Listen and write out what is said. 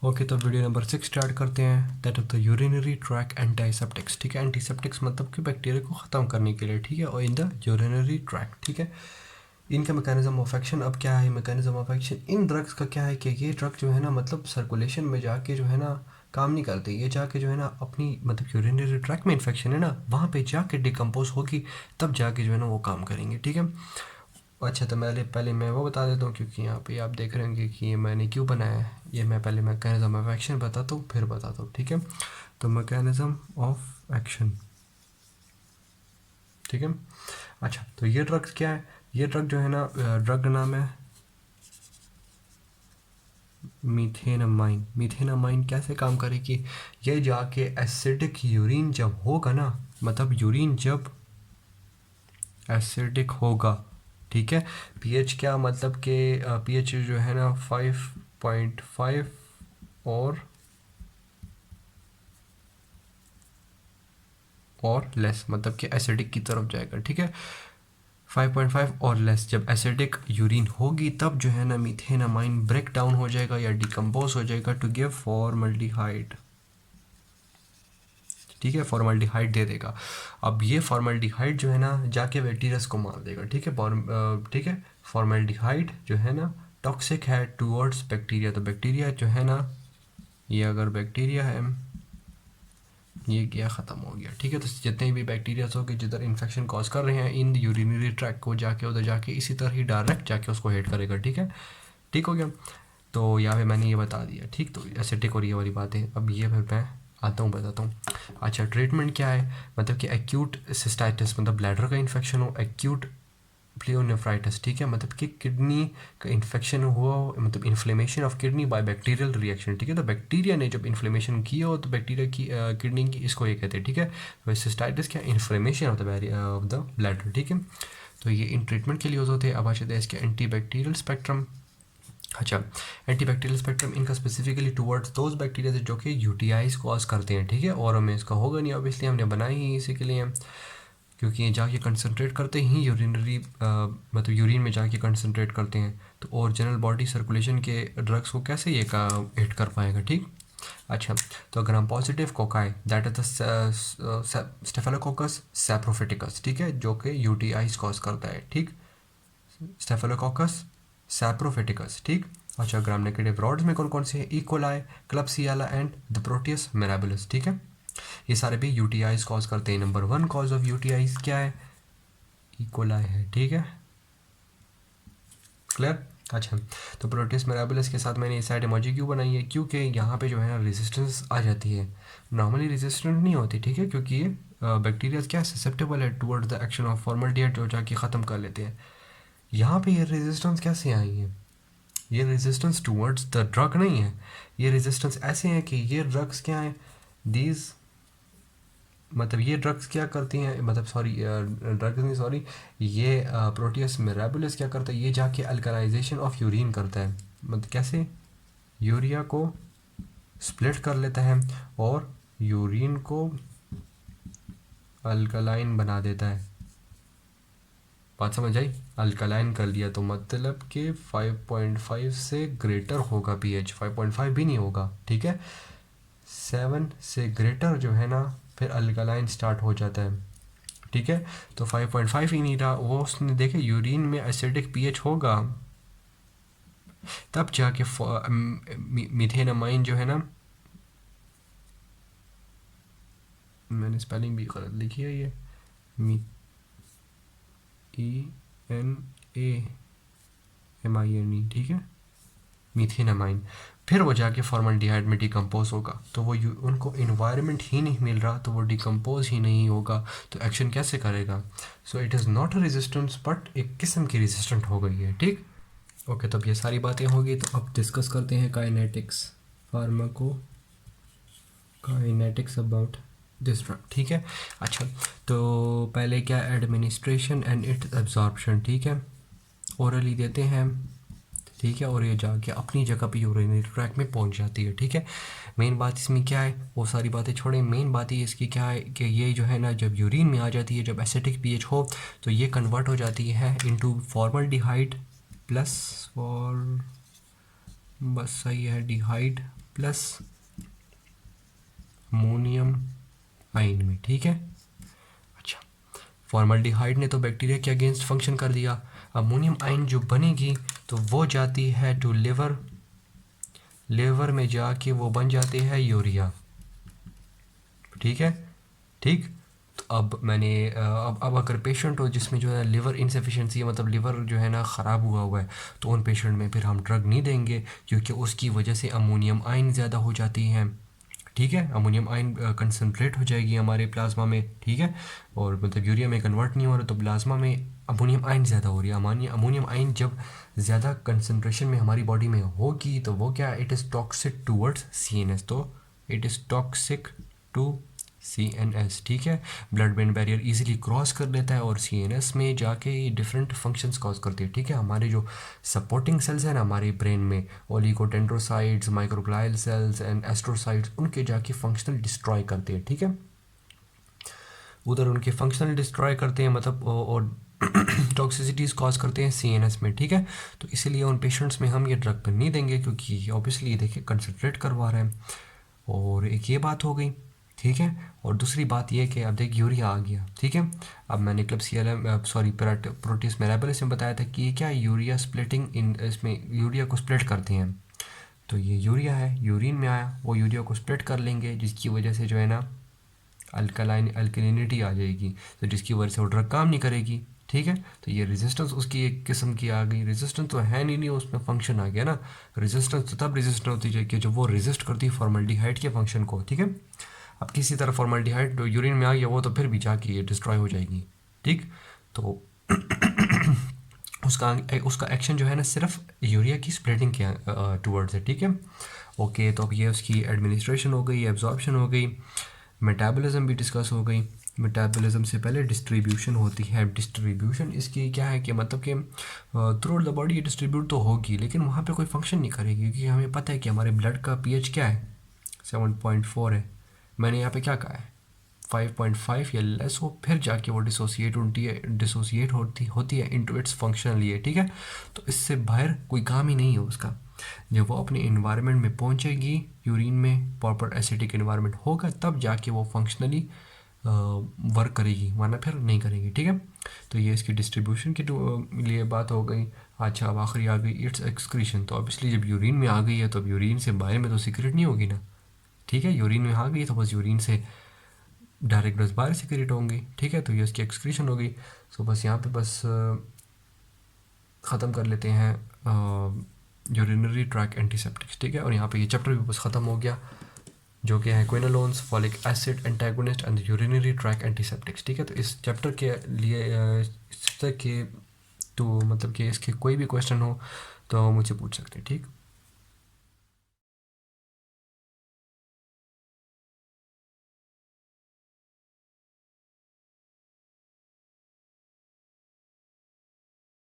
Okay, तो video number 6 start करते हैं। That is the urinary tract antiseptics. ठीक है, एंटीसेप्टिक्स मतलब कि बैक्टीरिया को ख़त्म करने के लिए। ठीक है, और इन द यूरिनरी ट्रैक। ठीक है, इनका मैकेनिज्म ऑफ एक्शन अब क्या है? Mechanism of action in drugs का क्या है कि ये ड्रग जो है ना, मतलब सर्कुलेशन में जाके जो है ना काम नहीं करते। ये जाके जो है ना अपनी मतलब यूरिनरी ट्रैक में इन्फेक्शन है ना, वहाँ पे जाके डिकम्पोज होगी, तब जाके जो है ना वो काम करेंगे। ठीक है, अच्छा, तो पहले मैं वो बता देता हूँ, क्योंकि यहाँ पे आप देख रहे होंगे कि ये मैंने क्यों बनाया है। ये मैं पहले मैकेनिज्म ऑफ एक्शन बताता हूँ, फिर बताता हूँ। ठीक है, तो मैकेनिज्म ऑफ एक्शन। ठीक है, अच्छा, तो ये ड्रग क्या है? ये ड्रग जो है ना, ड्रग का नाम है मीथेनामाइन। मीथेनामाइन कैसे काम करेगी? ये जाके एसिडिक यूरिन जब होगा ना, मतलब यूरिन जब एसिडिक होगा, ठीक है, पीएच क्या मतलब कि पीएच जो है ना 5.5 और लेस, मतलब कि एसिडिक की तरफ जाएगा। ठीक है, 5.5 और लेस जब एसिडिक यूरिन होगी, तब जो है ना मीथेनामाइन ब्रेक डाउन हो जाएगा या डिकम्पोज हो जाएगा टू गिव फॉर्मल्डिहाइड। ठीक है, फॉर्मल्डिहाइड दे देगा। अब ये फॉर्मल्डिहाइड जो है ना जाके बैक्टीरिया को मार देगा। ठीक है, ठीक है, फॉर्मल्डिहाइड जो है ना टॉक्सिक है टूवर्ड्स बैक्टीरिया। तो बैक्टीरिया जो है ना, ये अगर बैक्टीरिया है, ये क्या ख़त्म हो गया। ठीक है, तो जितने भी बैक्टीरियाज हो गए जिधर इन्फेक्शन कॉज कर रहे हैं इन यूरिनरी ट्रैक को, जाके उधर जाके इसी तरह ही डायरेक्ट जाके उसको हिट करेगा। ठीक है, ठीक हो गया। तो यहाँ पे मैंने ये बता दिया। ठीक, तो एसिडिक और ये वाली बातें। अब ये फिर मैं आता हूँ, बताता हूँ। अच्छा, ट्रीटमेंट क्या है? मतलब कि एक्यूट सिस्टाइटिस, मतलब ब्लैडर का इन्फेक्शन हो, एक्यूट प्लियोनेफ्राइटिस। ठीक है, मतलब कि किडनी का इन्फेक्शन हुआ हो, मतलब inflammation of kidney bye bacterial reaction. ठीक है, तो बैक्टीरिया ने जब इन्फ्लेमेशन किया हो तो बैक्टीरिया की किडनी की, इसको ये कहते हैं। ठीक है, तो सिस्टाइटिस क्या? Inflammation of the bladder. ठीक है, तो ये इन ट्रीटमेंट के लिए यूज़ होते हैं। अब आ जाते हैं इसके एंटी बैक्टीरियल स्पेक्ट्रम। अच्छा, एंटीबैक्टीरियल स्पेक्ट्रम इनका स्पेसिफिकली टुवर्ड्स दोज बैक्टीरिया जो कि यूटीआईज कॉज करते हैं। ठीक है, और हमें इसका होगा नहीं, ऑब्वियसली हमने बनाई ही इसी के लिए, क्योंकि ये जाके कंसनट्रेट करते ही यूरिनरी मतलब यूरिन में जाके कंसनट्रेट करते हैं। तो और जनरल बॉडी सर्कुलेशन के ड्रग्स को कैसे ये का हिट कर पाएगा? ठीक, अच्छा, तो gram positive cocci that is the staphylococcus saprophyticus. ठीक है, जो कि यूटीआईज कॉज करता है। ठीक, स्टेफिलोकोकस सैप्रोफिटिकस। ठीक, अच्छा, ग्राम नेगेटिव रॉड्स में कौन कौन से हैं? E coli, klebsiella and the proteus mirabilis. ठीक है, ये सारे भी यूटीआईज कॉज करते हैं। नंबर 1 कॉज ऑफ यूटीआईज क्या है? इकोलाई है। ठीक है, क्लियर। अच्छा, तो प्रोटियस मिराबिलिस के साथ मैंने ये साइड इमोजी क्यों बनाई है? क्योंकि यहाँ पे जो है ना रेजिस्टेंस आ जाती है। नॉर्मली रेजिस्टेंट नहीं होती। ठीक है, क्योंकि ये बैक्टीरिया क्या ससेप्टेबल है toward the action of formaldehyde, जो जाके ख़त्म कर लेते हैं। यहाँ पे ये रेजिस्टेंस कैसे आई है? ये रेजिस्टेंस टुवर्ड्स द ड्रग नहीं है। ये रेजिस्टेंस ऐसे हैं कि ये ड्रग्स क्या हैं? दीज, मतलब ये ड्रग्स क्या करती हैं, मतलब सॉरी ड्रग्स नहीं, सॉरी, ये प्रोटियस मिराबिलिस क्या करता है? ये जाके अल्कलाइजेशन ऑफ यूरिन करता है। मतलब कैसे? यूरिया को स्प्लिट कर लेता है और यूरिन को अल्कलाइन बना देता है। बात समझ आई? अल्कलाइन कर लिया तो मतलब कि 5.5 से ग्रेटर होगा पीएच, 5.5 भी नहीं होगा। ठीक है, 7 से ग्रेटर जो है ना फिर अल्कलाइन स्टार्ट हो जाता है। ठीक है, तो 5.5 ही नहीं रहा वो, उसने देखे यूरिन में एसिडिक पीएच होगा, तब जाके मीथेनामाइन जो है ना, मैंने स्पेलिंग भी गलत लिखी है, ये ENAMINE। ठीक है, मीथेनामाइन, फिर वो जाके फॉर्मल्डिहाइड में डिकम्पोज होगा। तो वो उनको इन्वायरमेंट ही नहीं मिल रहा, तो वो डिकम्पोज ही नहीं होगा, तो एक्शन कैसे करेगा? So it is not a resistance, but एक किस्म की रेजिस्टेंट हो गई है। ठीक, ओके, तो अब ये सारी बातें होगी, तो अब डिस्कस करते हैं kinetics, pharmaco kinetics about this drug. ठीक है, अच्छा, तो पहले क्या? Administration and it's absorption. ठीक है, ओरली देते हैं। ठीक है, और ये जाके अपनी जगह पे यूरिनरी ट्रैक में पहुंच जाती है। ठीक है, मेन बात इसमें क्या है? वो सारी बातें छोड़ें, मेन बात ही इसकी क्या है कि ये जो है ना जब यूरिन में आ जाती है, जब एसिडिक पीएच हो, तो ये कन्वर्ट हो जाती है इनटू फॉर्मल्डिहाइड प्लस, और बस सही है, डिहाइड प्लस अमोनियम आइन में, ठीक है। अच्छा, फॉर्मल्डिहाइड ने तो बैक्टीरिया के अगेंस्ट फंक्शन कर दिया। अमोनियम आइन जो बनेगी तो वो जाती है टू लिवर, लिवर में जाके वो बन जाती है यूरिया, ठीक है। ठीक, तो अब मैंने अब अगर पेशेंट हो जिसमें जो है लिवर इंसफिशेंसी है, मतलब लिवर जो है ना ख़राब हुआ हुआ है, तो उन पेशेंट में फिर हम ड्रग नहीं देंगे क्योंकि उसकी वजह से अमोनियम आइन ज़्यादा हो जाती हैं, ठीक है। अमोनियम आइन कंसनट्रेट हो जाएगी हमारे प्लाज्मा में, ठीक है, और मतलब यूरिया में कन्वर्ट नहीं हो रहा, तो प्लाज्मा में अमोनियम आइन ज़्यादा हो रही है। अमोनियम आइन जब ज़्यादा कंसनट्रेशन में हमारी बॉडी में होगी तो वो क्या, it is toxic towards CNS, तो it is toxic to CNS, ठीक है। Blood brain barrier easily cross कर लेता है और CNS में जाके ये डिफरेंट फंक्शंस कॉज करती है, ठीक है। हमारे जो सपोर्टिंग सेल्स हैं ना हमारे ब्रेन में, oligodendrocytes, microglial cells and astrocytes, उनके जाके फंक्शनल डिस्ट्रॉय करते हैं, ठीक है। उधर उनके फंक्शनल डिस्ट्रॉय करते हैं, मतलब और टॉक्सिसिटीज़ कॉज करते हैं CNS में, ठीक है। तो इसीलिए उन पेशेंट्स में हम ये ड्रग पर नहीं देंगे क्योंकि ऑब्वियसली देखिए कंसनट्रेट करवा रहे हैं। और एक ये बात हो गई, ठीक है। और दूसरी बात ये कि अब देख यूरिया आ गया, ठीक है। अब मैंने क्लबसिएला सॉरी प्रोटीज मेराबिलिस में बताया था कि ये क्या है, यूरिया स्प्लिटिंग इन, इसमें यूरिया को स्प्लिट करते हैं। तो ये यूरिया है, यूरिन में आया, वो यूरिया को स्प्लिट कर लेंगे जिसकी वजह से जो है ना अल्कलिनिटी आ जाएगी, तो जिसकी वजह से वो ड्रग काम नहीं करेगी, ठीक है। तो ये रेजिस्टेंस उसकी एक किस्म की आ गई। रेजिस्टेंस तो है नहीं, उसमें फंक्शन आ गया ना। रेजिस्टेंस तो तब रेजिस्टेंस होती है कि जब वो रेजिस्ट करती है फॉर्मल्डिहाइड के फंक्शन को, ठीक है। अब किसी तरह फॉर्मल्डिहाइड यूरिन में आ गया वो तो फिर भी जाके ये डिस्ट्रॉय हो जाएगी, ठीक। तो उसका एक्शन जो है ना सिर्फ यूरिया की स्प्लिटिंग के टूवर्ड्स है, ठीक है। ओके, तो अब ये उसकी एडमिनिस्ट्रेशन हो गई, एब्जॉर्प्शन हो गई, मेटाबॉलिज्म भी डिस्कस हो गई। मेटाबॉलिज्म से पहले डिस्ट्रीब्यूशन होती है। डिस्ट्रीब्यूशन इसकी क्या है कि मतलब कि थ्रू आउट द बॉडी ये डिस्ट्रीब्यूट तो होगी लेकिन वहाँ पे कोई फंक्शन नहीं करेगी क्योंकि हमें पता है कि हमारे ब्लड का pH क्या है, 7.4 है। मैंने यहाँ पे क्या कहा है, 5.5 या लेस हो, फिर जाके वो डिसोसिएट होती है इनटू इट्स फंक्शनल ये, ठीक है। तो इससे बाहर कोई काम ही नहीं है उसका। जब वो अपने इन्वायरमेंट में पहुंचेगी, यूरिन में प्रॉपर एसिडिक इन्वायरमेंट होगा, तब जाके वो फंक्शनली वर्क करेगी, वरना फिर नहीं करेगी, ठीक है। तो ये इसकी डिस्ट्रीब्यूशन के लिए बात हो गई। अच्छा, अब आखिरी आ गई इट्स एक्सक्रीशन। तो ऑब्वियसली जब यूरिन में आ गई है तो अब यूरिन से बाहर में तो सीक्रेट नहीं होगी ना, ठीक है। यूरिन में आ गई तो बस यूरिन से डायरेक्ट बस बाहर सीक्रेट होंगी, ठीक है। तो ये इसकी एक्सक्रीशन हो गई। सो बस यहाँ पे बस ख़त्म कर लेते हैं यूरिनरी ट्रैक एंटीसेप्टिक्स, ठीक है। और यहाँ पे ये चैप्टर भी बस ख़त्म हो गया जो कि है quinolones, folic acid antagonist and urinary tract antiseptics, ठीक है। तो इस चैप्टर के लिए इस तरह के तो मतलब कि इसके कोई भी क्वेश्चन हो तो मुझसे पूछ सकते हैं, ठीक।